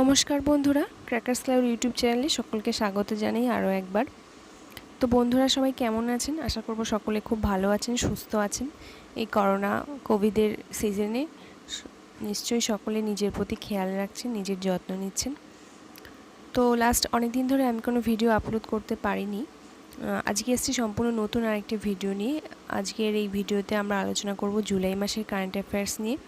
নমস্কার বন্ধুরা, crackers cloud YouTube চ্যানেলে সকলকে স্বাগত জানাই আরও একবার। তো বন্ধুরা সবাই কেমন আছেন? আশা করব সকলে খুব ভালো আছেন, সুস্থ আছেন। এই করোনা কোভিডের সিজনে নিশ্চয়ই সকলে নিজের প্রতি খেয়াল রাখছেন, নিজের যত্ন নিচ্ছেন। তো লাস্ট অনেক দিন ধরে আমি কোনো ভিডিও আপলোড করতে পারিনি। আজকে এসেছি সম্পূর্ণ নতুন আরেকটি ভিডিও নিয়ে। আজকের এই ভিডিওতে আমরা আলোচনা করব জুলাই মাসের কারেন্ট অ্যাফেয়ার্স নিয়ে।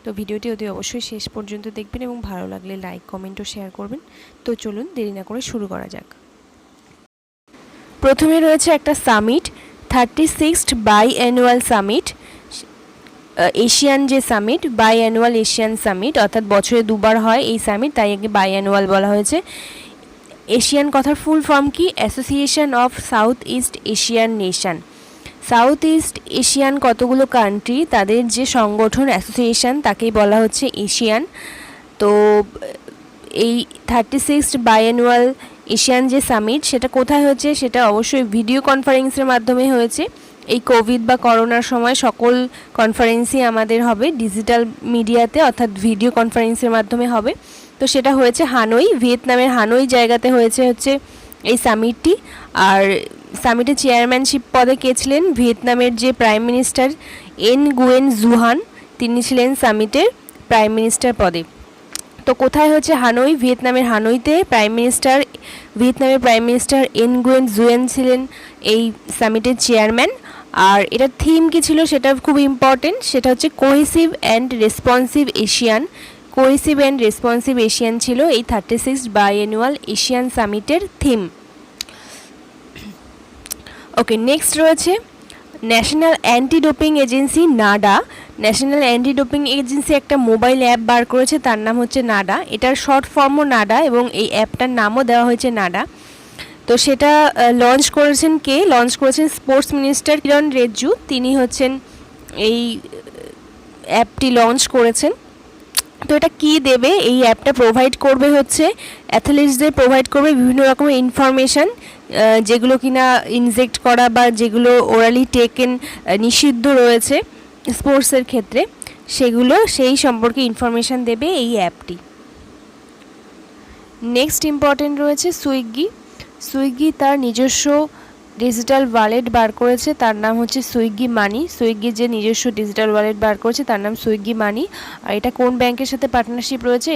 তো ভিডিওটি অবশ্যই শেষ পর্যন্ত দেখবেন এবং ভালো লাগলে লাইক, কমেন্ট ও শেয়ার করবেন। তো চলুন দেরি না করে শুরু করা যাক। প্রথমে রয়েছে একটা সামিট, 36th বাইঅ্যানুয়াল সামিট, এশিয়ান যে সামিট, বাইঅ্যানুয়াল এশিয়ান সামিট, অর্থাৎ বছরে দুবার হয় এই সামিট, তাই একে বাইঅ্যানুয়াল বলা হয়েছে। এশিয়ান কথার ফুল ফর্ম কি? Association of south east Asian nation. South east Asian কতগুলো কান্ট্রি, তাদের যে সংগঠন অ্যাসোসিয়েশন, তাকেই বলা হচ্ছে এশিয়ান। তো এই 36th বাইঅ্যানুয়াল এশিয়ান যে সামিট, সেটা কোথায় হয়েছে? সেটা অবশ্যই ভিডিও কনফারেন্সের মাধ্যমে হয়েছে। এই কোভিড বা করোনার সময় সকল কনফারেন্সই আমাদের হবে ডিজিটাল মিডিয়াতে, অর্থাৎ ভিডিও কনফারেন্সের মাধ্যমে হবে। তো সেটা হয়েছে হানই, ভিয়েতনামের হানই জায়গাতে হচ্ছে এই সামিটটি। আর সামিটে চেয়ারম্যানশিপ পদে কে ছিলেন? ভিয়েতনামের যে প্রাইম মিনিস্টার nguyen জুহান, তিনি ছিলেন সামিটের প্রাইম মিনিস্টার পদে। তো কোথায় হচ্ছে? হানই, ভিয়েতনামের হানইতে। ভিয়েতনামের প্রাইম মিনিস্টার nguyen জুয়েন ছিলেন এই সামিটের চেয়ারম্যান। আর এটার থিম কি ছিল সেটা খুব ইম্পর্টেন্ট, সেটা হচ্ছে cohesive and responsive Asian. Cohesive and responsive Asian ছিল এই 36th বাইঅ্যানুয়াল এশিয়ান সামিটের থিম। ওকে, নেক্সট রয়েছে national anti doping agency, নাডা। National anti doping agency একটা মোবাইল অ্যাপ বার করেছে, তার নাম হচ্ছে নাডা। এটার শর্ট ফর্মও নাডা এবং এই অ্যাপটার নামও দেওয়া হয়েছে নাডা। তো সেটা লঞ্চ করেছেন কে? লঞ্চ করেছেন স্পোর্টস মিনিস্টার কিরণ রিজিজু, তিনি হচ্ছেন এই অ্যাপটি লঞ্চ করেছেন। তো এটা কী দেবে? এই অ্যাপটা প্রোভাইড করবে হচ্ছে অ্যাথলিটসদের প্রোভাইড করবে বিভিন্ন রকমের ইনফরমেশান, যেগুলো কিনা ইনজেক্ট করা বা যেগুলো ওরালি টেকেন নিষিদ্ধ রয়েছে স্পোর্টসের ক্ষেত্রে, সেই সম্পর্কে ইনফরমেশান দেবে এই অ্যাপটি। নেক্সট ইম্পর্টেন্ট রয়েছে সুইগি। সুইগি তার নিজস্ব ডিজিটাল ওয়ালেট বার করেছে, তার নাম হচ্ছে সুইগি মানি। সুইগির যে নিজস্ব ডিজিটাল ওয়ালেট বার করেছে তার নাম সুইগি মানি। আর এটা কোন ব্যাংকের সাথে পার্টনারশিপ রয়েছে?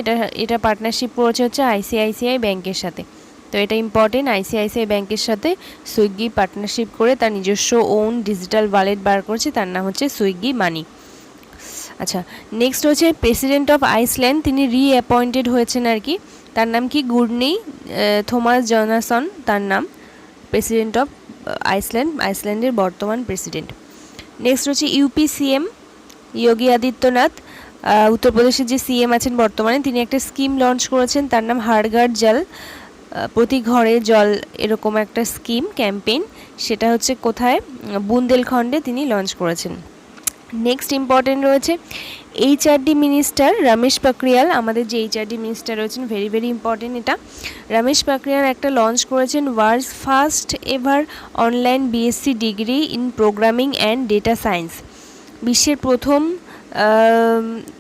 এটা পার্টনারশিপ করেছে হচ্ছে আইসিআইসিআই ব্যাংকের সাথে। তো এটা ইম্পর্টেন্ট, আইসিআইসিআই ব্যাংকের সাথে সুইগি পার্টনারশিপ করে তার নিজস্ব ওন ডিজিটাল ওয়ালেট বার করেছে, তার নাম হচ্ছে সুইগি মানি। আচ্ছা, নেক্সট হচ্ছে প্রেসিডেন্ট অফ আইসল্যান্ড, তিনি রিঅ্যাপয়েন্টেড হয়েছেন আর কি। তার নাম কি? গুডনি থমাস জনাসন তার নাম, প্রেসিডেন্ট অফ আইসল্যান্ডের বর্তমান প্রেসিডেন্ট। নেক্সট হচ্ছে ইউপি সিএম যোগী আদিত্যনাথ, উত্তরপ্রদেশের যে সিএম আছেন বর্তমানে, তিনি একটা স্কিম লঞ্চ করেছেন, তার নাম হর ঘর জল, প্রতি ঘরে জল, এরকম একটা স্কিম ক্যাম্পেইন। সেটা হচ্ছে কোথায়? বুন্দেলখণ্ডে তিনি লঞ্চ করেছেন। নেক্সট ইম্পর্টেন্ট রয়েছে এইচআরডি মিনিস্টার রমেশ পোখরিয়াল। আমাদের যে এইচআরডি মিনিস্টার রয়েছেন, ভেরি ভেরি ইম্পর্টেন্ট এটা। রমেশ পোখরিয়াল একটা লঞ্চ করেছেন world's first ever online BSc degree in programming and data science. বিশ্বের প্রথম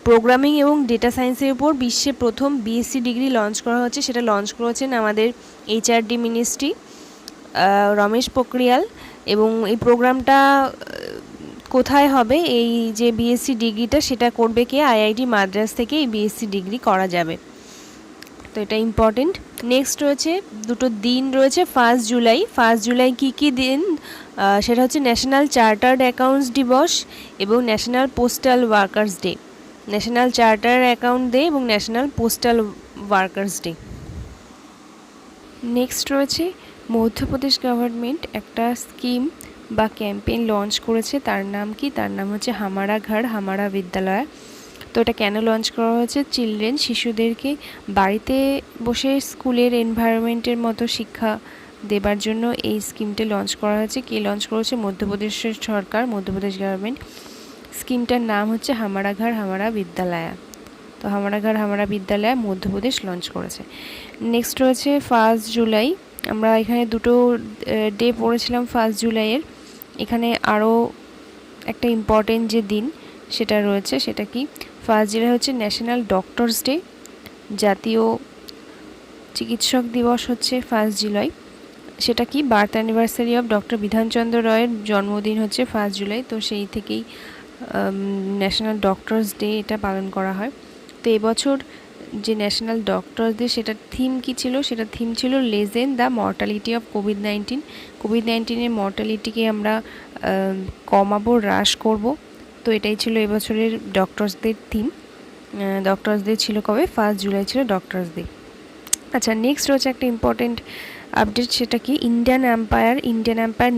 প্রোগ্রামিং এবং ডেটা সায়েন্সের উপর বিশ্বের প্রথম বিএসসি ডিগ্রি লঞ্চ করা হচ্ছে, সেটা লঞ্চ করেছেন আমাদের এইচআরডি মিনিস্ট্রি, রমেশ পোখরিয়াল। এবং এই প্রোগ্রামটা কোথায় হবে? এই যে বিএসসি ডিগ্রিটা, সেটা করবে কে? আইআইটি মাদ্রাজ থেকে এই বিএসসি ডিগ্রি করা যাবে। তো এটা ইম্পর্টেন্ট। নেক্সট রয়েছে দুটো দিন রয়েছে 1 জুলাই। 1 জুলাই কী দিন? সেটা হচ্ছে ন্যাশনাল চার্টার্ড অ্যাকাউন্টস দিবস এবং national postal workers day. National charter account day এবং national postal workers day. Next রয়েছে মধ্যপ্রদেশ গভর্নমেন্ট একটা স্কিম বা ক্যাম্পেইন লঞ্চ করেছে, তার নাম কি? তার নাম হচ্ছে হামারা ঘর হামারা বিদ্যালয়। তো এটা কেন লঞ্চ করা হয়েছে? শিশুদেরকে বাড়িতে বসে স্কুলের এনভায়রনমেন্টের মতো শিক্ষা দেবার জন্য এই স্কিমটা লঞ্চ করা হয়েছে। কে লঞ্চ করেছে? মধ্যপ্রদেশের সরকার, মধ্যপ্রদেশ গভর্নমেন্ট। স্কিমটার নাম হচ্ছে হামারা ঘর হামারা বিদ্যালয়। তো হামারা ঘর হামারা বিদ্যালয় মধ্যপ্রদেশ লঞ্চ করেছে। নেক্সট রয়েছে 1 জুলাই। আমরা এখানে দুটো ডে পড়েছিলাম 1 জুলাইয়ের। এখানে আরও একটা ইম্পর্টেন্ট যে দিন সেটা রয়েছে, সেটা কি? 1 জুলাই হচ্ছে ন্যাশনাল ডক্টরস ডে, জাতীয় চিকিৎসক দিবস হচ্ছে 1 জুলাই। সেটা কি, birth anniversary of doctor Bidhan Chandra রায়ের জন্মদিন হচ্ছে 1 জুলাই, তো সেই থেকেই ন্যাশনাল ডক্টরস ডে এটা পালন করা হয়। তো এবছর যে ন্যাশনাল ডক্টরস ডে সেটার থিম কী ছিল, সেটার থিম ছিল লেসেন দ্য মর্টালিটি অফ কোভিড-19। কোভিড-19-এর মর্টালিটিকে আমরা কমাবো, হ্রাস করব। তো এটাই ছিল এবছরের ডক্টরস ডের থিম। ডক্টরস ডে ছিল কবে, 1 জুলাই ছিল ডক্টরস ডে। আচ্ছা, নেক্সট রয়েছে একটা ইম্পর্টেন্ট আপডেট, সেটা কি, ইন্ডিয়ান আম্পায়ার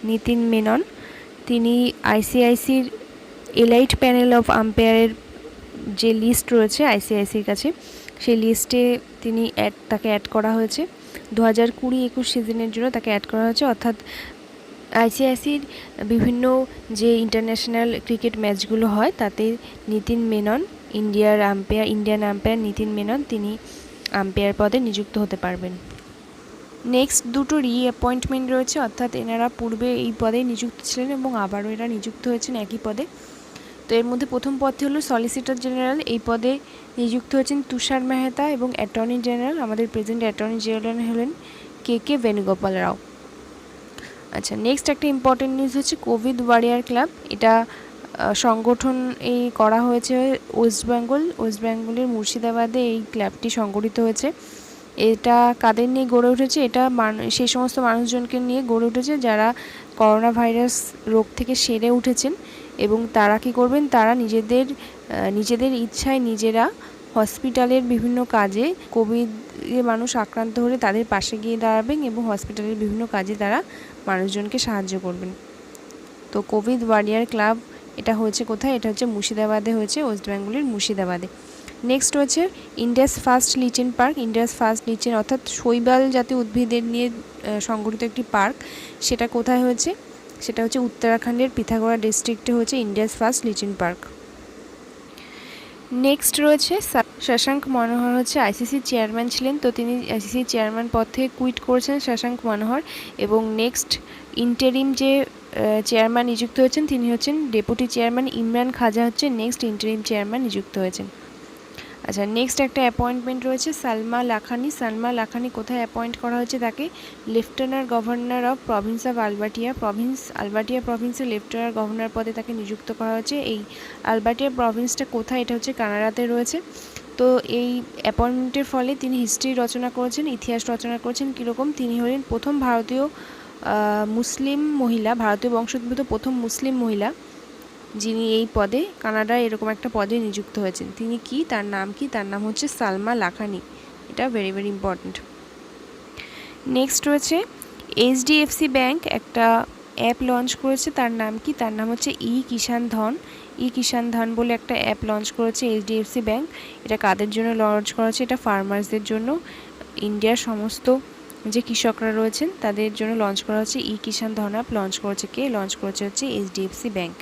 নীতিন মেনন তিনি আইসিআইসির এলাইট প্যানেল অফ আম্পায়ারের যে লিস্ট রয়েছে আইসিআইসির কাছে, সেই লিস্টে তাকে অ্যাড করা হয়েছে 2020-21 সিজনের জন্য তাকে অ্যাড করা হয়েছে। অর্থাৎ আইসিআইসির বিভিন্ন যে ইন্টারন্যাশনাল ক্রিকেট ম্যাচগুলো হয় তাতে ইন্ডিয়ান আম্পায়ার নীতিন মেনন তিনি আম্পায়ার পদে নিযুক্ত হতে পারবেন। নেক্সট দুটো রিঅ্যাপয়েন্টমেন্ট রয়েছে, অর্থাৎ এনারা পূর্বে এই পদে নিযুক্ত ছিলেন এবং আবারও এরা নিযুক্ত হয়েছেন একই পদে। তো এর মধ্যে প্রথম পদটি হলো সলিসিটর জেনারেল। এই পদে নিযুক্ত হয়েছেন তুষার মেহতা, এবং অ্যাটর্নি জেনারেল আমাদের প্রেজেন্ট অ্যাটর্নি জেনারেল হলেন কে বেণুগোপাল রাও। আচ্ছা, নেক্সট একটা ইম্পর্টেন্ট নিউজ হচ্ছে কোভিড ওয়ারিয়ার ক্লাব। এটা সংগঠন করা হয়েছে ওয়েস্ট বেঙ্গলের মুর্শিদাবাদে এই ক্লাবটি সংগঠিত হয়েছে। এটা কাদের নিয়ে গড়ে উঠেছে, এটা সেই সমস্ত মানুষজনকে নিয়ে গড়ে উঠেছে যারা করোনা ভাইরাস রোগ থেকে সেরে উঠেছেন, এবং তারা কী করবেন, তারা নিজেদের ইচ্ছায় নিজেরা হসপিটালের বিভিন্ন কাজে কোভিডে মানুষ আক্রান্ত হলে তাদের পাশে গিয়ে দাঁড়াবেন এবং হসপিটালের বিভিন্ন কাজে তারা মানুষজনকে সাহায্য করবেন। তো কোভিড ওয়ারিয়ার ক্লাব এটা হয়েছে কোথায়, এটা হচ্ছে মুর্শিদাবাদে হয়েছে, ওয়েস্ট বেঙ্গলের মুর্শিদাবাদে। নেক্সট হচ্ছে India's first listen park. India's first listen অর্থাৎ শৈবাল জাতীয় উদ্ভিদের নিয়ে সংগঠিত একটি পার্ক, সেটা কোথায় হয়েছে, সেটা হচ্ছে উত্তরাখণ্ডের পিথাগোরা ডিস্ট্রিক্টে হয়েছে India's first listen park. Next রয়েছে শশাঙ্ক মনোহর হচ্ছে আইসিসির চেয়ারম্যান ছিলেন, তো তিনি আইসিসির চেয়ারম্যান পদ থেকে কুইট করেছেন শশাঙ্ক মনোহর, এবং নেক্সট ইন্টারিম যে চেয়ারম্যান নিযুক্ত হয়েছেন তিনি হচ্ছেন ডেপুটি চেয়ারম্যান ইমরান খাজা হচ্ছে নেক্সট ইন্টারিম চেয়ারম্যান নিযুক্ত হয়েছেন। আচ্ছা, নেক্সট একটা অ্যাপয়েন্টমেন্ট রয়েছে সালমা লাখানি কোথায় অ্যাপয়েন্ট করা হয়েছে, তাকে lieutenant governor of province of Alberta প্রভিন্সের লেফটেন্যান্ট গভর্নর পদে তাকে নিযুক্ত করা হয়েছে। এই আলবার্টিয়া প্রভিন্সটা কোথায়, এটা হচ্ছে কানাডাতে রয়েছে। তো এই অ্যাপয়েন্টমেন্টের ফলে তিনি হিস্ট্রি রচনা করেছেন, ইতিহাস রচনা করেছেন। কীরকম, তিনি হলেন প্রথম ভারতীয় বংশোদ্ভূত প্রথম মুসলিম মহিলা যিনি এই পদে, কানাডায় এরকম একটা পদে নিযুক্ত হয়েছেন। তিনি কি, তার নাম কি, তার নাম হচ্ছে সালমা লাখানি। এটা ভেরি ভেরি ইম্পর্ট্যান্ট। নেক্সট রয়েছে এইচডিএফসি ব্যাংক একটা অ্যাপ লঞ্চ করেছে, তার নাম কি, তার নাম হচ্ছে ই কিষাণ ধন বলে একটা অ্যাপ লঞ্চ করেছে এইচডিএফসি ব্যাংক। এটা কাদের জন্য লঞ্চ করা হচ্ছে, এটা ফার্মার্সদের জন্য, ইন্ডিয়ার সমস্ত যে কৃষকরা রয়েছেন তাদের জন্য লঞ্চ করা হচ্ছে ই কিষাণ ধন অ্যাপ। লঞ্চ করেছে হচ্ছে এইচডিএফসি ব্যাংক।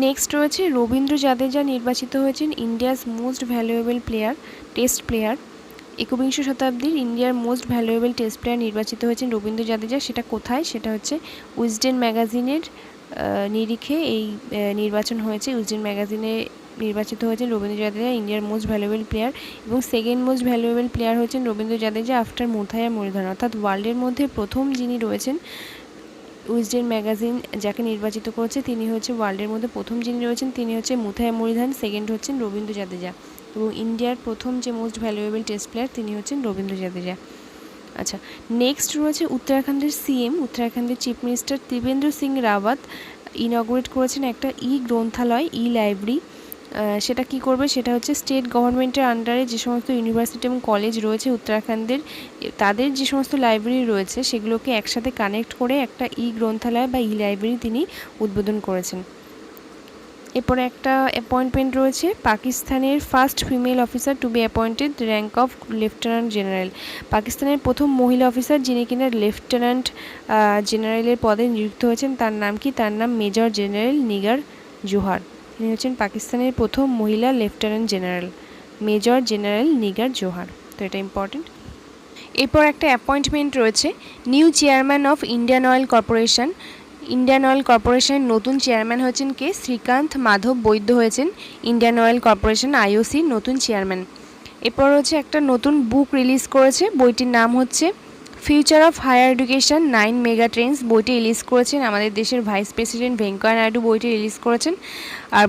নেক্সট রয়েছে রবীন্দ্র জাদেজা নির্বাচিত হয়েছেন India's most valuable test player. 21 শতাব্দীর ইন্ডিয়ার মোস্ট ভ্যালুয়েবল টেস্ট প্লেয়ার নির্বাচিত হয়েছেন রবীন্দ্র জাদেজা। সেটা কোথায়, সেটা হচ্ছে উইজডেন ম্যাগাজিনের নিরিখে এই নির্বাচন হয়েছে। উইজডেন ম্যাগাজিনে নির্বাচিত হয়েছেন রবীন্দ্র জাদেজা ইন্ডিয়ার মোস্ট ভ্যালুয়েবল প্লেয়ার, এবং সেকেন্ড মোস্ট ভ্যালুয়েবল প্লেয়ার হচ্ছেন রবীন্দ্র জাদেজা আফটার মুথাইয়া মুরলীধরন। অর্থাৎ ওয়ার্ল্ডের মধ্যে প্রথম যিনি রয়েছেন, উইজডেন ম্যাগাজিন যাকে নির্বাচিত করেছে তিনি হচ্ছে ওয়ার্ল্ডের মধ্যে প্রথম যিনি রয়েছেন তিনি হচ্ছে মুথাইয়া মুরলীধরন, সেকেন্ড হচ্ছেন রবীন্দ্র জাদেজা, এবং ইন্ডিয়ার প্রথম যে মোস্ট ভ্যালুয়েবল টেস্ট প্লেয়ার তিনি হচ্ছেন রবীন্দ্র জাদেজা। আচ্ছা, নেক্সট রয়েছে উত্তরাখণ্ডের উত্তরাখণ্ডের চিফ মিনিস্টার ত্রিবেন্দ্র সিং রাওয়াত ইনগ্রেট করেছেন একটা গ্রন্থালয়, লাইব্রেরি। সেটা কি করবে, সেটা হচ্ছে স্টেট গভর্নমেন্টের আন্ডারে যে সমস্ত ইউনিভার্সিটি এবং কলেজ রয়েছে উত্তরাখণ্ডের, তাদের যে সমস্ত লাইব্রেরি রয়েছে সেগুলোকে একসাথে কানেক্ট করে একটা গ্রন্থালয় বা লাইব্রেরি তিনি উদ্বোধন করেছেন। এরপরে একটা অ্যাপয়েন্টমেন্ট রয়েছে পাকিস্তানের first female officer to be appointed rank of lieutenant general. পাকিস্তানের প্রথম মহিলা অফিসার যিনি কিনা লেফটেন্যান্ট জেনারেলের পদে নিযুক্ত হয়েছেন, তার নাম কি, তার নাম মেজর জেনারেল নিগার জোহার। তিনি হচ্ছেন পাকিস্তানের প্রথম মহিলা lieutenant general, major general Nigar Johar. তো এটা ইম্পর্টেন্ট। এরপর একটা অ্যাপয়েন্টমেন্ট রয়েছে new chairman of Indian oil কর্পোরেশনের নতুন চেয়ারম্যান হচ্ছেন কে, শ্রীকান্ত মাধব বৈদ্য হয়েছেন ইন্ডিয়ান অয়েল কর্পোরেশন আইওসির নতুন চেয়ারম্যান। এরপর হচ্ছে একটা নতুন বুক রিলিজ করেছে, বইটির নাম হচ্ছে future of higher education 9 mega trends. বইটি রিলিজ করেছেন আমাদের দেশের ভাইস প্রেসিডেন্ট ভেঙ্কাইয়া নাইডু, বইটি রিলিজ করেছেন। আর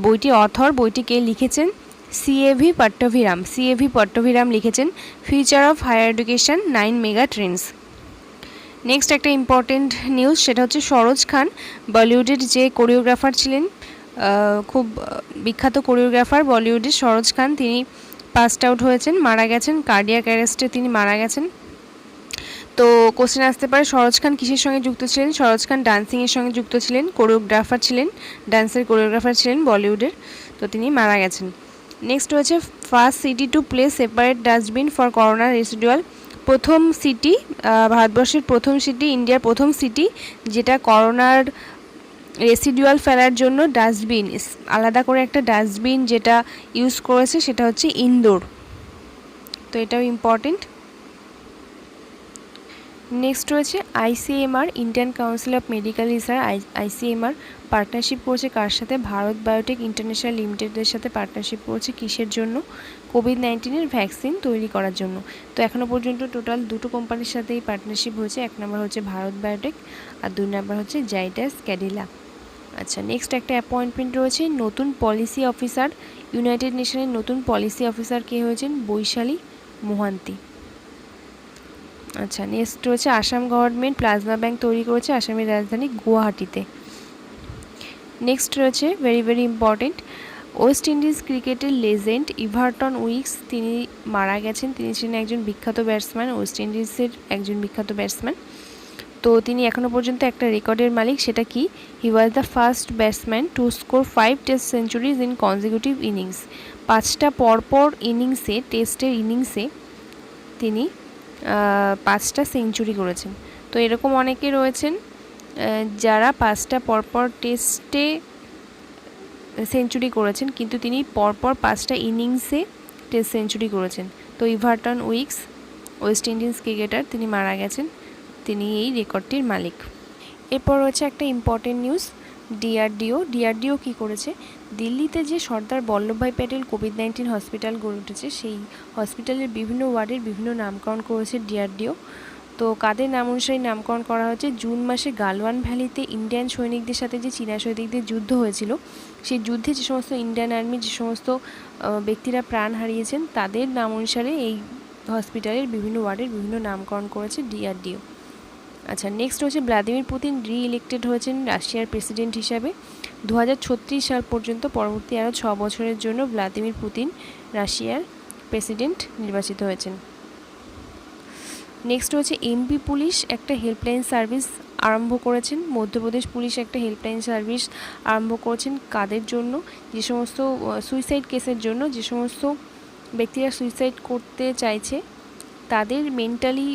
বইটি কে লিখেছেন? সিএভি পট্টভিরাম লিখেছেন future of higher education 9 mega trends. Next একটা ইম্পর্টেন্ট নিউজ, সেটা হচ্ছে সরোজ খান, বলিউডের যে কোরিওগ্রাফার ছিলেন, খুব বিখ্যাত কোরিওগ্রাফার বলিউডের সরোজ খান, তিনি পাসড আউট হয়েছেন, মারা গেছেন, কার্ডিয়াক অ্যারেস্টে তিনি মারা গেছেন। তো কোশ্চেন আসতে পারে সরোজ খান কিসের সঙ্গে যুক্ত ছিলেন? সরোজ খান ডান্সিংয়ের সঙ্গে যুক্ত ছিলেন, কোরিওগ্রাফার ছিলেন, ডান্সের কোরিওগ্রাফার ছিলেন বলিউডের, তো তিনি মারা গেছেন। নেক্সট হচ্ছে first city to place separate dustbin for corona residual. প্রথম সিটি, ভারতবর্ষের প্রথম সিটি, ইন্ডিয়ার প্রথম সিটি যেটা করোনার রেসিডুয়াল ফেলার জন্য ডাস্টবিন, আলাদা করে একটা ডাস্টবিন যেটা ইউজ করেছে, সেটা হচ্ছে ইন্দোর। তো এটাও ইম্পর্টেন্ট। নেক্সট রয়েছে ICMR, Indian council of medical research. ICMR partnership করছে কার সাথে? ভারত বায়োটেক ইন্টারন্যাশনাল লিমিটেডের সাথে পার্টনারশিপ করছে, কিসের জন্য? কোভিড-19 ভ্যাকসিন তৈরি করার জন্য। তো এখনও পর্যন্ত টোটাল দুটো কোম্পানির সাথেই পার্টনারশিপ হয়েছে, এক নম্বর হচ্ছে ভারত বায়োটেক আর দুই নম্বর হচ্ছে জাইডাস ক্যাডিলা। আচ্ছা, নেক্সট একটা অ্যাপয়েন্টমেন্ট রয়েছে নতুন পলিসি অফিসার, ইউনাইটেড নেশনের নতুন পলিসি অফিসার কে হয়েছেন? বৈশালী মোহান্তি। আচ্ছা, নেক্সট রয়েছে আসাম গভর্নমেন্ট প্লাজমা ব্যাংক তৈরি করেছে আসামের রাজধানী গুয়াহাটিতে। নেক্সট রয়েছে very very important, West Indies ক্রিকেটের লেজেন্ড ইভারটন উইকস, তিনি মারা গেছেন। তিনি ছিলেন একজন বিখ্যাত ব্যাটসম্যান, ওয়েস্ট ইন্ডিজের একজন বিখ্যাত ব্যাটসম্যান। তো তিনি এখনও পর্যন্ত একটা রেকর্ডের মালিক, সেটা কি? He was the first batsman to score 5 test centuries in consecutive innings. 5টা পরপর ইনিংসে, টেস্টের ইনিংসে তিনি 5টা সেঞ্চুরি করেছেন। তো এরকম অনেকে রয়েছেন যারা 5টা পরপর টেস্টে সেঞ্চুরি করেছেন, কিন্তু তিনি পরপর 5টা ইনিংসে টেস্ট সেঞ্চুরি করেছেন। তো ইভারটন উইকস, ওয়েস্ট ইন্ডিজ ক্রিকেটার, তিনি মারা গেছেন, তিনি এই রেকর্ডটির মালিক। এরপর রয়েছে একটা ইম্পর্টেন্ট নিউজ, ডিআরডিও কী করেছে? দিল্লিতে যে সর্দার বল্লভভাই প্যাটেল কোভিড-19 হসপিটাল গড়ে উঠেছে, সেই হসপিটালের বিভিন্ন ওয়ার্ডের বিভিন্ন নামকরণ করেছে ডিআরডিও। তো কাদের নাম অনুসারে নামকরণ করা হয়েছে? জুন মাসে গালওয়ান ভ্যালিতে ইন্ডিয়ান সৈনিকদের সাথে যে চীনা সৈনিকদের যুদ্ধ হয়েছিল, সেই যুদ্ধে যে সমস্ত ইন্ডিয়ান আর্মির যে সমস্ত ব্যক্তিরা প্রাণ হারিয়েছেন, তাদের নাম অনুসারে এই হসপিটালের বিভিন্ন ওয়ার্ডের বিভিন্ন নামকরণ করেছে ডিআরডিও। আচ্ছা, নেক্সট হচ্ছে ভ্লাদিমির পুতিন রি-ইলেক্টেড হয়েছেন রাশিয়ার প্রেসিডেন্ট হিসাবে 2036 সাল পর্যন্ত। পরবর্তী আরও 6 বছরের জন্য ভ্লাদিমির পুতিন রাশিয়ার প্রেসিডেন্ট নির্বাচিত হয়েছেন। নেক্সট হচ্ছে এমপি পুলিশ একটা হেল্পলাইন সার্ভিস আরম্ভ করেছেন, মধ্যপ্রদেশ পুলিশ একটা হেল্পলাইন সার্ভিস আরম্ভ করেছেন। কাদের জন্য? যে সমস্ত সুইসাইড কেসের জন্য, যে সমস্ত ব্যক্তিরা সুইসাইড করতে চাইছে তাদের মেন্টালি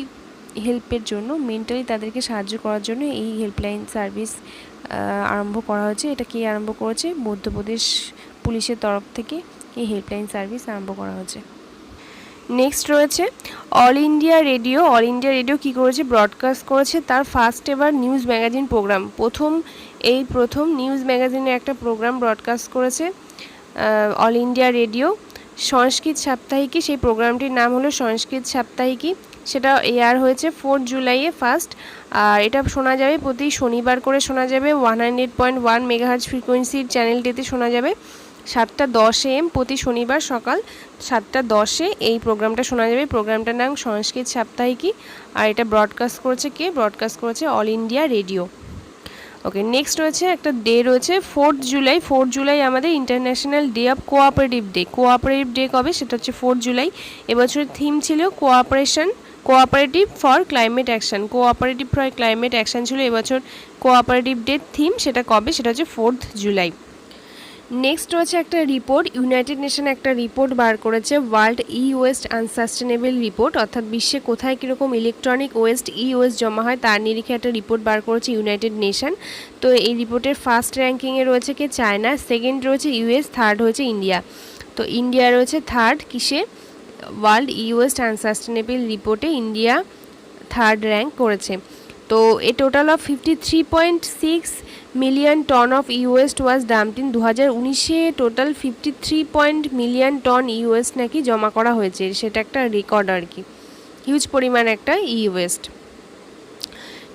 হেল্পের জন্য, মেন্টালি তাদেরকে সাহায্য করার জন্য এই হেল্পলাইন সার্ভিস আরম্ভ করা হয়েছে। এটা কে আরম্ভ করেছে? মধ্যপ্রদেশ পুলিশের তরফ থেকে এই হেল্পলাইন সার্ভিস আরম্ভ করা হয়েছে। নেক্সট রয়েছে অল ইন্ডিয়া রেডিও কী করেছে? ব্রডকাস্ট করেছে তার first ever news magazine program. প্রথম নিউজ ম্যাগাজিনের একটা প্রোগ্রাম ব্রডকাস্ট করেছে All India Radio, Sanskrit Saptahiki. সেই প্রোগ্রামটির নাম হলো সংস্কৃত সাপ্তাহিকী। সেটা এয়ার হয়েছে 4 জুলাইয়ে ফার্স্ট, আর এটা শোনা যাবে প্রতি শনিবার করে শোনা যাবে 100.1 মেগাহার্জ ফ্রিকোয়েন্সির চ্যানেলটিতে শোনা যাবে 7:10 AM প্রতি শনিবার সকাল 7:10 এই প্রোগ্রামটা শোনা যাবে। প্রোগ্রামটার নাম সংস্কৃত সাপ্তাহিকী, আর এটা ব্রডকাস্ট করেছে কে? ব্রডকাস্ট করেছে অল ইন্ডিয়া রেডিও। ওকে, নেক্সট রয়েছে একটা ডে রয়েছে 4 জুলাই আমাদের international day of cooperative day কবে? সেটা হচ্ছে 4 জুলাই। এবছরের থিম ছিল কোঅপারেটিভ ফর ক্লাইমেট অ্যাকশন ছিল এবছর কোঅপারেটিভ ডে থিম। সেটা কবে? সেটা হচ্ছে 4 জুলাই। নেক্সট রয়েছে একটা রিপোর্ট, ইউনাইটেড নেশন একটা রিপোর্ট বার করেছে, ওয়ার্ল্ড ওয়েস্ট আনসাস্টেনেবল রিপোর্ট, অর্থাৎ বিশ্বে কোথায় কীরকম ইলেকট্রনিক ওয়েস্ট জমা হয় তার নিরিখে একটা রিপোর্ট বার করেছে ইউনাইটেড নেশন। তো এই রিপোর্টের ফার্স্ট র্যাঙ্কিংয়ে রয়েছে কে? চায়না, সেকেন্ড রয়েছে ইউএস, থার্ড হয়েছে ইন্ডিয়া। তো ইন্ডিয়া রয়েছে থার্ড কিসে? ওয়ার্ল্ড ওয়েস্ট আনসাস্টেনেবল রিপোর্টে ইন্ডিয়া থার্ড র্যাঙ্ক করেছে। তো তো a total of 53.6 million tonne of US was dumped in 2019-এ টোটাল 53 মিলিয়ন টন ইউএস নাকি জমা করা হয়েছে, সেটা একটা রেকর্ড আর কি, হিউজ পরিমাণ একটা ইউএস্ট।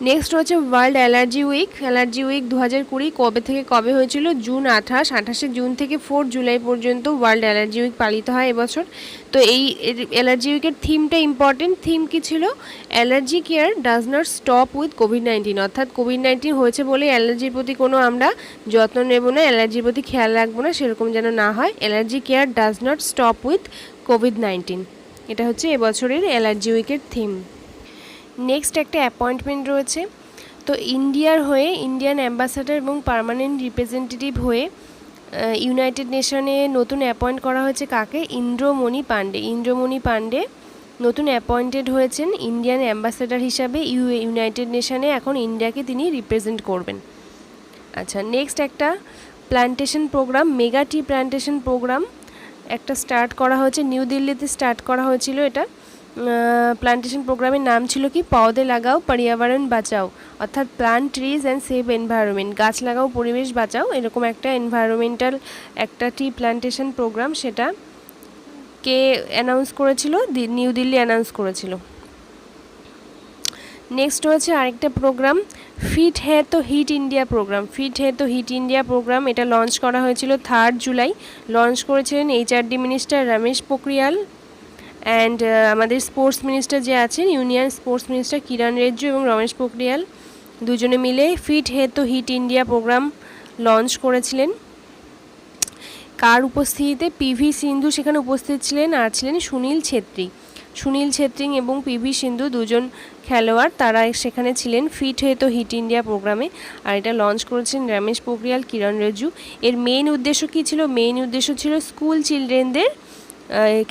নেক্সট হচ্ছে world allergy week. Allergy week 2020 কবে থেকে কবে হয়েছিল? জুন 28 জুন থেকে 4 জুলাই পর্যন্ত ওয়ার্ল্ড অ্যালার্জি উইক পালিত হয় এবছর। তো এই অ্যালার্জি উইকের থিমটা ইম্পর্টেন্ট থিম কী ছিল? Allergy care does not stop with COVID-19, অর্থাৎ কোভিড-19 হয়েছে বলে অ্যালার্জির প্রতি কোনো আমরা যত্ন নেব না, অ্যালার্জির প্রতি খেয়াল রাখবো না, সেরকম যেন না হয়। Allergy care does not stop with COVID-19, এটা হচ্ছে এবছরের অ্যালার্জি উইকের থিম। নেক্সট একটা অ্যাপয়েন্টমেন্ট রয়েছে। তো ইন্ডিয়ার হয়ে ইন্ডিয়ান অ্যাম্বাসাডার এবং পার্মানেন্ট রিপ্রেজেন্টেটিভ হয়ে ইউনাইটেড নেশনে নতুন অ্যাপয়েন্ট করা হয়েছে কাকে? ইন্দ্রমণি পাণ্ডে। ইন্দ্রমণি পাণ্ডে নতুন অ্যাপয়েন্টেড হয়েছেন ইন্ডিয়ান অ্যাম্বাসাডার হিসাবে ইউনাইটেড নেশনে, এখন ইন্ডিয়াকে তিনি রিপ্রেজেন্ট করবেন। আচ্ছা, নেক্সট একটা প্ল্যান্টেশন প্রোগ্রাম, মেগা টি প্ল্যান্টেশন প্রোগ্রাম একটা স্টার্ট করা হয়েছে, নিউ দিল্লিতে স্টার্ট করা হয়েছিল। এটা প্ল্যান্টেশন প্রোগ্রামের নাম ছিল কি? পৌধে লাগাও পর্যাবরণ বাঁচাও, অর্থাৎ plant trees and save environment, গাছ লাগাও পরিবেশ বাঁচাও, এরকম একটা এনভায়রনমেন্টাল একটা টি প্ল্যান্টেশন প্রোগ্রাম। সেটা কে অ্যানাউন্স করেছিল? নিউ দিল্লি অ্যানাউন্স করেছিল। নেক্সট হচ্ছে আরেকটা প্রোগ্রাম, ফিট হ্যাঁ তো হিট ইন্ডিয়া প্রোগ্রাম। ফিট হ্যাঁ তো হিট ইন্ডিয়া প্রোগ্রাম, এটা লঞ্চ করা হয়েছিল 3 জুলাই। লঞ্চ করেছিলেন HRD minister Ramesh Pokhriyal and আমাদের স্পোর্টস মিনিস্টার যে আছেন, ইউনিয়ন স্পোর্টস মিনিস্টার কিরণ রিজিজু এবং রমেশ পোখরিয়াল দুজনে মিলে ফিট হ্যাঁ তো হিট ইন্ডিয়া প্রোগ্রাম লঞ্চ করেছিলেন। কার উপস্থিতিতে? পিভি সিন্ধু সেখানে উপস্থিত ছিলেন, আর ছিলেন সুনীল ছেত্রী। সুনীল ছেত্রী এবং পিভি সিন্ধু দুজন খেলোয়াড়, তারা সেখানে ছিলেন ফিট হ্যাঁ তো হিট ইন্ডিয়া প্রোগ্রামে। আর এটা লঞ্চ করেছেন রমেশ পোখরিয়াল, কিরণ রিজিজু। এর মেইন উদ্দেশ্য কী ছিল? মেইন উদ্দেশ্য ছিল স্কুল চিলড্রেনদের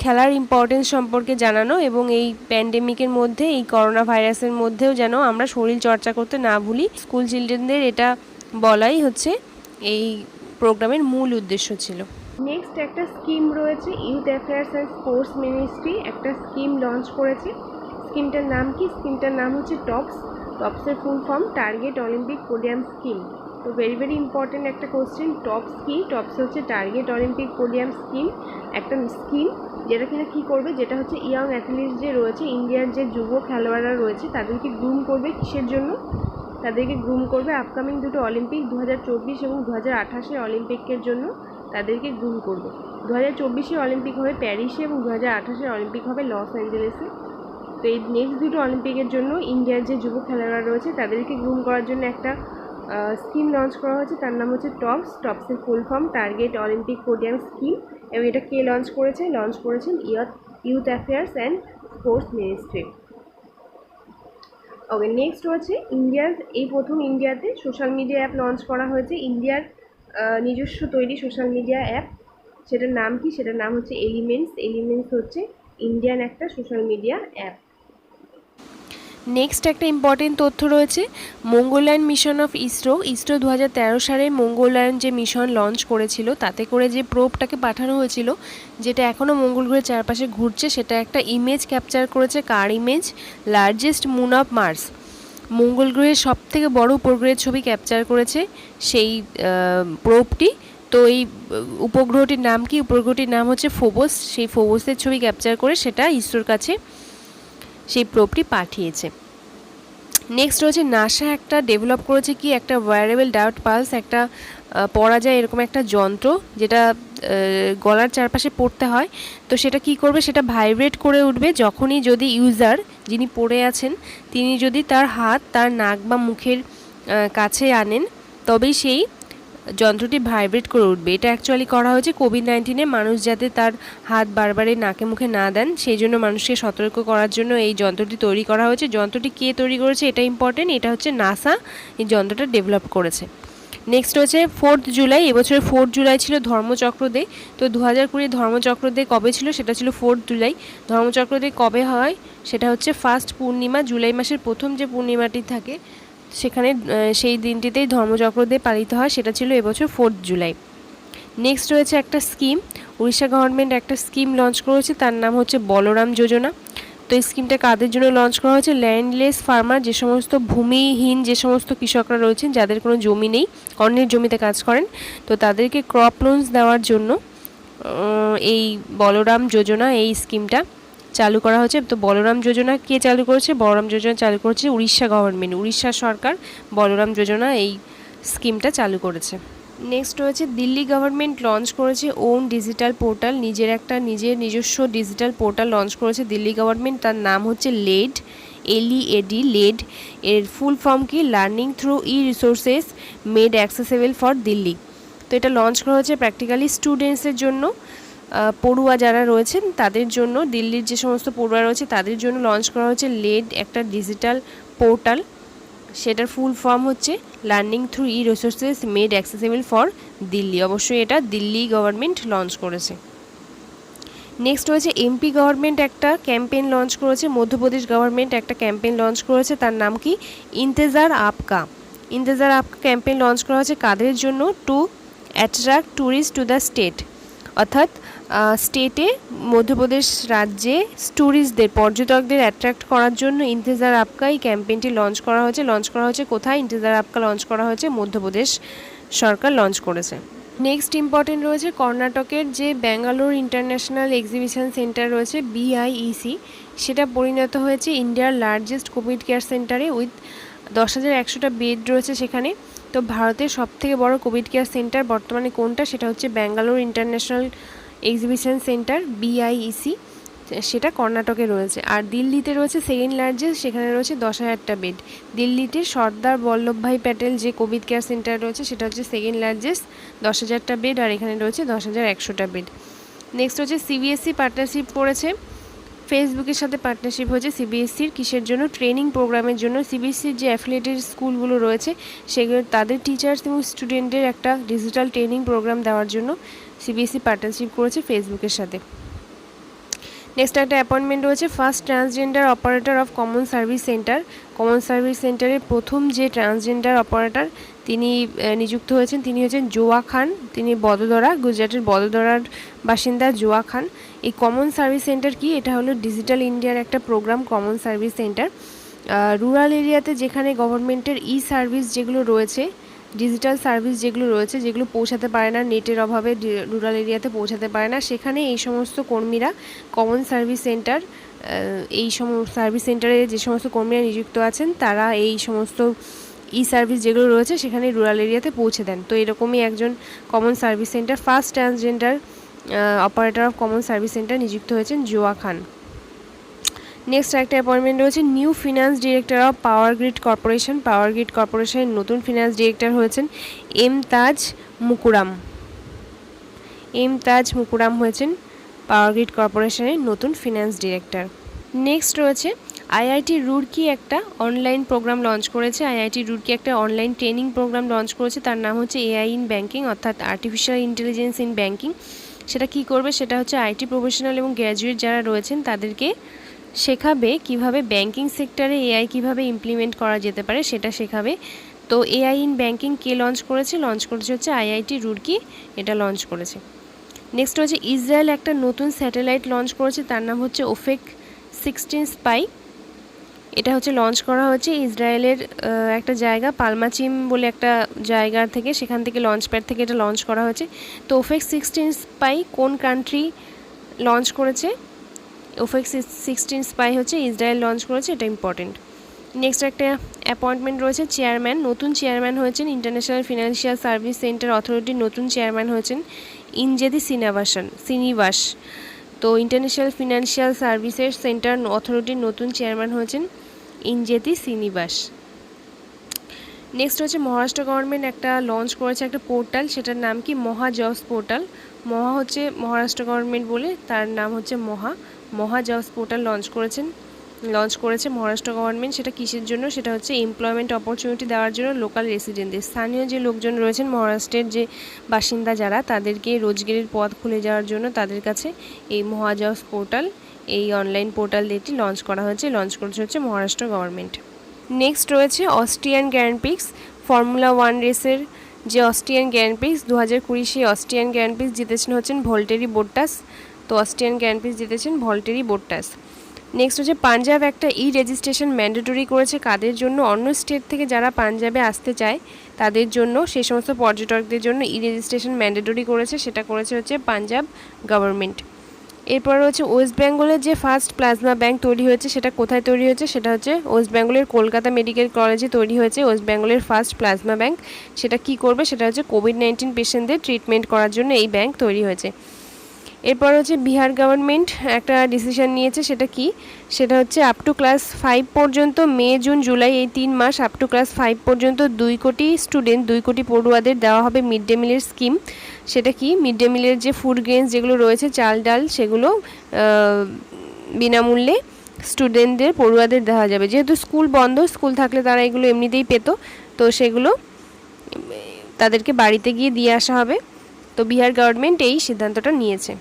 খেলার ইম্পর্টেন্স সম্পর্কে জানানো, এবং এই প্যান্ডেমিকের মধ্যে, এই করোনা ভাইরাসের মধ্যেও যেন আমরা শরীর চর্চা করতে না ভুলি, স্কুল চিলড্রেনদের এটা বলাই হচ্ছে এই প্রোগ্রামের মূল উদ্দেশ্য ছিল। নেক্সট একটা স্কিম রয়েছে, youth affairs and sports ministry একটা স্কিম লঞ্চ করেছে। স্কিমটার নাম কি? স্কিমটার নাম হচ্ছে টপস। টপসের full form target Olympic podium scheme. তো ভেরি ইম্পর্টেন্ট একটা কোশ্চেন, টপস কি? টপস হচ্ছে টার্গেট অলিম্পিক পোডিয়াম স্কিম, একটা স্কিম যেটা কিনা কী করবে, যেটা হচ্ছে ইয়াং অ্যাথলিটস যে রয়েছে, ইন্ডিয়ার যে যুব খেলোয়াড়রা রয়েছে, তাদেরকে গ্রুম করবে। কিসের জন্য? তাদেরকে গ্রুম করবে আপকামিং দুটো অলিম্পিক 2024 এবং 2028 অলিম্পিকের জন্য তাদেরকে গ্রুম করবে। 2024 অলিম্পিক হবে প্যারিসে এবং 2028 অলিম্পিক হবে লস অ্যাঞ্জেলেসে। তো এই নেক্সট দুটো অলিম্পিকের জন্য ইন্ডিয়ার যে যুব খেলোয়াড়রা রয়েছে তাদেরকে গ্রুম করার জন্য একটা স্কিম লঞ্চ করা হয়েছে, তার নাম হচ্ছে টপস। টপসের full form target Olympic podium scheme. এবং এটা কে লঞ্চ করেছে? লঞ্চ করেছেন youth affairs and sports ministry. Okay, next হচ্ছে ইন্ডিয়ার এই প্রথম ইন্ডিয়াতে সোশ্যাল মিডিয়া অ্যাপ লঞ্চ করা হয়েছে, ইন্ডিয়ার নিজস্ব তৈরি সোশ্যাল মিডিয়া অ্যাপ। সেটার নাম কি? সেটার নাম হচ্ছে এলিমেন্টস। এলিমেন্টস হচ্ছে ইন্ডিয়ান একটা সোশ্যাল মিডিয়া অ্যাপ। নেক্সট একটা ইম্পর্টেন্ট তথ্য রয়েছে, মঙ্গলয়ান মিশন অফ ইসরো। ইসরো 2013 সালে মঙ্গলয়ান যে মিশন লঞ্চ করেছিল, তাতে করে যে প্রোবটাকে পাঠানো হয়েছিল, যেটা এখনও মঙ্গল গ্রহের চারপাশে ঘুরছে, সেটা একটা ইমেজ ক্যাপচার করেছে। কার image? Largest moon of Mars. মঙ্গল গ্রহের সবথেকে বড় উপগ্রহের ছবি ক্যাপচার করেছে সেই প্রোবটি। তো এই উপগ্রহটির নাম কি? উপগ্রহটির নাম হচ্ছে ফোবস। সেই ফোবসের ছবি ক্যাপচার করে সেটা ইসরোর কাছে সেই প্রোবটি পাঠিয়েছে। নেক্সট হচ্ছে নাসা একটা ডেভেলপ করেছে কি? একটা ওয়্যারেবল ডার্ট পালস, একটা পরা যায় এরকম একটা যন্ত্র, যেটা গলার চারপাশে পড়তে হয়। তো সেটা কি করবে? সেটা ভাইব্রেট করে উঠবে যখনই যদি ইউজার, যিনি পড়ে আছেন, তিনি যদি তার হাত তার নাক বা মুখের কাছে আনেন, তবেই সেই যন্ত্রটি ভাইব্রেট করে উঠবে। এটা অ্যাকচুয়ালি করা হয়েছে কোভিড-19-এ মানুষ যাতে তার হাত বারবারে নাকে মুখে না দেন, সেই জন্য মানুষকে সতর্ক করার জন্য এই যন্ত্রটি তৈরি করা হয়েছে। যন্ত্রটি কে তৈরি করেছে এটা ইম্পর্টেন্ট, এটা হচ্ছে নাসা এই যন্ত্রটা ডেভেলপ করেছে। নেক্সট হচ্ছে 4 জুলাই। এবছরের 4 জুলাই ছিল ধর্মচক্র ডে। তো 2020 ধর্মচক্র ডে কবে ছিল? সেটা ছিল 4 জুলাই। ধর্মচক্র ডে কবে হয়? সেটা হচ্ছে ফার্স্ট পূর্ণিমা, জুলাই মাসের প্রথম যে পূর্ণিমাটি থাকে সেখানে, সেই দিনটিতেই ধর্মচক্র ডে পালিত হয়। সেটা ছিল এবছর 4 জুলাই। নেক্সট রয়েছে একটা স্কিম, উড়িষ্যা গভর্নমেন্ট একটা স্কিম লঞ্চ করেছে, তার নাম হচ্ছে বলরাম যোজনা। তো এই স্কিমটা কাদের জন্য লঞ্চ করা হয়েছে? ল্যান্ডলেস ফার্মার, যে সমস্ত ভূমিহীন যে সমস্ত কৃষকরা রয়েছেন যাদের কোনো জমি নেই, অন্যের জমিতে কাজ করেন, তো তাদেরকে ক্রপ লোনস দেওয়ার জন্য এই বলরাম যোজনা এই স্কিমটা চালু করা হয়েছে। তো বলরাম যোজনা কে চালু করেছে? বলরাম যোজনা চালু করেছে উড়িষ্যা গভর্নমেন্ট, উড়িষ্যা সরকার বলরাম যোজনা এই স্কিমটা চালু করেছে। নেক্সট রয়েছে দিল্লি গভর্নমেন্ট লঞ্চ করেছে ওন ডিজিটাল পোর্টাল, নিজস্ব ডিজিটাল পোর্টাল লঞ্চ করেছে দিল্লি গভর্নমেন্ট। তার নাম হচ্ছে লেড, LEAD, লেড। এর ফুল ফর্ম কি? Learning through resources made accessible for Delhi. তো এটা লঞ্চ করা হয়েছে প্র্যাকটিক্যালি স্টুডেন্টসের জন্য, পড়ুয়া যারা রয়েছেন তাদের জন্য, দিল্লির যে সমস্ত পড়ুয়া রয়েছে তাদের জন্য লঞ্চ করা হয়েছে লেড একটা ডিজিটাল পোর্টাল। সেটার ফুল ফর্ম হচ্ছে learning through resources made accessible for Delhi. অবশ্যই এটা দিল্লি গভর্নমেন্ট লঞ্চ করেছে। নেক্সট হয়েছে MP গভর্নমেন্ট একটা ক্যাম্পেইন লঞ্চ করেছে, মধ্যপ্রদেশ গভর্নমেন্ট একটা ক্যাম্পেইন লঞ্চ করেছে, তার নাম কি? ইন্তেজার আপকা। ইন্তেজার আপকা ক্যাম্পেইন লঞ্চ করা হয়েছে কাদের জন্য? Two attract tourist to the state, অর্থাৎ স্টেটে মধ্যপ্রদেশ রাজ্যে ট্যুরিস্টদের, পর্যটকদের অ্যাট্রাক্ট করার জন্য ইন্তেজার আপকা এই ক্যাম্পেইনটি লঞ্চ করা হয়েছে। কোথায় ইন্তেজার আপকা লঞ্চ করা হয়েছে? মধ্যপ্রদেশ সরকার লঞ্চ করেছে। নেক্সট ইম্পর্টেন্ট রয়েছে কর্ণাটকের যে ব্যাঙ্গালোর ইন্টারন্যাশনাল এক্সিবিশন সেন্টার রয়েছে BIEC, সেটা পরিণত হয়েছে ইন্ডিয়ার লার্জেস্ট কোভিড কেয়ার সেন্টারে উইথ 10,100টা বেড রয়েছে সেখানে। তো ভারতের সবথেকে বড় কোভিড কেয়ার সেন্টার বর্তমানে কোনটা? সেটা হচ্ছে Bangalore international exhibition centre BIEC, সেটা কর্ণাটকে রয়েছে। আর দিল্লিতে রয়েছে সেকেন্ড লার্জেস্ট, সেখানে রয়েছে 10,000টা বেড। দিল্লিতে সর্দার বল্লভভাই প্যাটেল যে কোভিড কেয়ার সেন্টার রয়েছে সেটা হচ্ছে সেকেন্ড লার্জেস্ট, 10,000টা বেড, আর এখানে রয়েছে 10,100টা বেড। নেক্সট হচ্ছে CBSE পার্টনারশিপ করেছে, ফেসবুকের সাথে পার্টনারশিপ হয়েছে CBSEর কিসের জন্য? ট্রেনিং প্রোগ্রামের জন্য। CBSEর যে অ্যাফিলিয়েটেড স্কুলগুলো রয়েছে সেগুলো তাদের টিচার্স এবং স্টুডেন্টদের একটা ডিজিটাল ট্রেনিং প্রোগ্রাম দেওয়ার জন্য CBSE পার্টনারশিপ করেছে ফেসবুকের সাথে। নেক্সট একটা অ্যাপয়েন্টমেন্ট রয়েছে first transgender operator of common service centre. Common service সেন্টারের প্রথম যে ট্রান্সজেন্ডার অপারেটর তিনি নিযুক্ত হয়েছেন তিনি হচ্ছেন জোয়া খান। তিনি বদোদরা, গুজরাটের বদোদরার বাসিন্দা জোয়া খান। এই কমন সার্ভিস সেন্টার কি? এটা হলো ডিজিটাল ইন্ডিয়ার একটা program, common service centre. Rural এরিয়াতে যেখানে গভর্নমেন্টের সার্ভিস যেগুলো রয়েছে, ডিজিটাল সার্ভিস যেগুলো রয়েছে, যেগুলো পৌঁছাতে পারে না, নেটের অভাবে রুরাল এরিয়াতে পৌঁছাতে পারে না, সেখানে এই সমস্ত কর্মীরা কমন সার্ভিস সেন্টার, সার্ভিস সেন্টারে যে সমস্ত কর্মীরা নিযুক্ত আছেন তারা এই সমস্ত সার্ভিস যেগুলো রয়েছে সেখানে রুরাল এরিয়াতে পৌঁছে দেন। তো এরকমই একজন common service centre first transgender operator of common service centre নিযুক্ত হয়েছেন জোয়া খান। নেক্সট একটা অ্যাপয়েন্টমেন্ট রয়েছে new finance director of power grid corporation. Power grid কর্পোরেশনের নতুন ফিনান্স ডিরেক্টর হয়েছেন তাজ মুকুরাম। তাজ মুকুরাম হয়েছেন পাওয়ার গ্রিড কর্পোরেশনের নতুন ফিনান্স ডিরেক্টর। নেক্সট রয়েছে IIT রুরকি একটা অনলাইন প্রোগ্রাম লঞ্চ করেছে। IIT রুরকি একটা অনলাইন ট্রেনিং প্রোগ্রাম লঞ্চ করেছে, তার নাম হচ্ছে AI ইন ব্যাঙ্কিং, অর্থাৎ আর্টিফিশিয়াল ইন্টেলিজেন্স ইন ব্যাঙ্কিং। সেটা কি করবে? সেটা হচ্ছে IT প্রফেশনাল এবং গ্র্যাজুয়েট যারা রয়েছেন তাদেরকে শেখাবে কিভাবে ব্যাঙ্কিং সেক্টরে AI কিভাবে ইমপ্লিমেন্ট করা যেতে পারে, সেটা শেখাবে। তো AI in banking K launch করেছে? লঞ্চ করেছে হচ্ছে IIT রুরকি, এটা লঞ্চ করেছে। নেক্সট হচ্ছে ইসরায়েল একটা নতুন স্যাটেলাইট লঞ্চ করেছে, তার নাম হচ্ছে ওফেক 16 স্পাই। এটা হচ্ছে লঞ্চ করা হচ্ছে ইসরায়েলের একটা জায়গা পালমাচিম বলে একটা জায়গা থেকে, সেখান থেকে লঞ্চ প্যাড থেকে এটা লঞ্চ করা হয়েছে। তো ওফেক 16 স্পাই কোন কান্ট্রি লঞ্চ করেছে? ওফেক 16 স্পাই হচ্ছে ইসরায়েল লঞ্চ করেছে, এটা ইম্পর্টেন্ট। নেক্সট একটা অ্যাপয়েন্টমেন্ট রয়েছে চেয়ারম্যান, নতুন চেয়ারম্যান হয়েছেন ইন্টারন্যাশনাল ফিনান্সিয়াল সার্ভিস সেন্টার অথরিটির নতুন চেয়ারম্যান হয়েছেন ইনজেদি শ্রীনিবাস। তো ইন্টারন্যাশনাল ফিনান্সিয়াল সার্ভিসেস সেন্টার অথরিটির নতুন চেয়ারম্যান হয়েছেন ইনজেদি শ্রীনিবাস। নেক্সট হচ্ছে মহারাষ্ট্র গভর্নমেন্ট একটা লঞ্চ করেছে একটা পোর্টাল, সেটার নাম কি? মহা জবস পোর্টাল। মহা হচ্ছে মহারাষ্ট্র গভর্নমেন্ট বলে, তার নাম হচ্ছে মহা জবস পোর্টাল লঞ্চ করেছে মহারাষ্ট্র গভর্নমেন্ট। সেটা কিসের জন্য? সেটা হচ্ছে এমপ্লয়মেন্ট অপরচুনিটি দেওয়ার জন্য লোকাল রেসিডেন্টদের, স্থানীয় যে লোকজন রয়েছেন মহারাষ্ট্রের যে বাসিন্দা যারা, তাদেরকে রোজগারের পথ খুলে যাওয়ার জন্য তাদের কাছে এই মহা জবস পোর্টাল, এই অনলাইন পোর্টাল এটি লঞ্চ করা হয়েছে, লঞ্চ করেছে হচ্ছে মহারাষ্ট্র গভর্নমেন্ট। নেক্সট রয়েছে অস্ট্রিয়ান গ্র্যান্ড প্রিক্স, ফর্মুলা 1 রেসের যে অস্ট্রিয়ান গ্র্যান্ড প্রিক্স 2020 সেই অস্ট্রিয়ান গ্র্যান্ড প্রিক্স জিতেছেন হচ্ছেন ভলটেরি বোট্টাস। তো অস্ট্রিয়ান গ্র্যান্ড প্রিক্স জিতেছেন ভলটেরি বোট্টাস। নেক্সট হচ্ছে পাঞ্জাব একটা রেজিস্ট্রেশন ম্যান্ডেটরি করেছে কাদের জন্য? অন্য স্টেট থেকে যারা পাঞ্জাবে আসতে চায় তাদের জন্য, সেই সমস্ত পর্যটকদের জন্য রেজিস্ট্রেশন ম্যান্ডেটরি করেছে, সেটা করেছে হচ্ছে পাঞ্জাব গভর্নমেন্ট। এরপর হচ্ছে ওয়েস্ট বেঙ্গলের যে ফার্স্ট প্লাজমা ব্যাঙ্ক তৈরি হয়েছে সেটা কোথায় তৈরি হয়েছে? সেটা হচ্ছে ওয়েস্ট বেঙ্গলের কলকাতা মেডিকেল কলেজে তৈরি হয়েছে ওয়েস্ট বেঙ্গলের ফার্স্ট প্লাজমা ব্যাঙ্ক। সেটা কি করবে? সেটা হচ্ছে কোভিড-19 পেশেন্টদের ট্রিটমেন্ট করার জন্য এই ব্যাঙ্ক তৈরি হয়েছে। এরপর হচ্ছে বিহার গভর্নমেন্ট একটা ডিসিশন নিয়েছে, সেটা কি? সেটা হচ্ছে আপ টু ক্লাস 5 পর্যন্ত মে জুন জুলাই এই 3 মাস আপ টু ক্লাস 5 পর্যন্ত 2 কোটি স্টুডেন্ট, 2 কোটি পড়ুয়াদের দেওয়া হবে মিড ডে মিলের স্কিম। সেটা কি? মিড ডে মিলের যে ফুড গ্রেনস যেগুলো রয়েছে, চাল ডাল, সেগুলো বিনামূল্যে স্টুডেন্টদের পড়ুয়াদের দেওয়া যাবে। যেহেতু স্কুল বন্ধ, স্কুল থাকলে তারা এগুলো এমনিতেই পেত, তো সেগুলো তাদেরকে বাড়িতে গিয়ে দিয়ে আসা হবে। তো বিহার গভর্নমেন্ট এই সিদ্ধান্তটা নিয়েছে।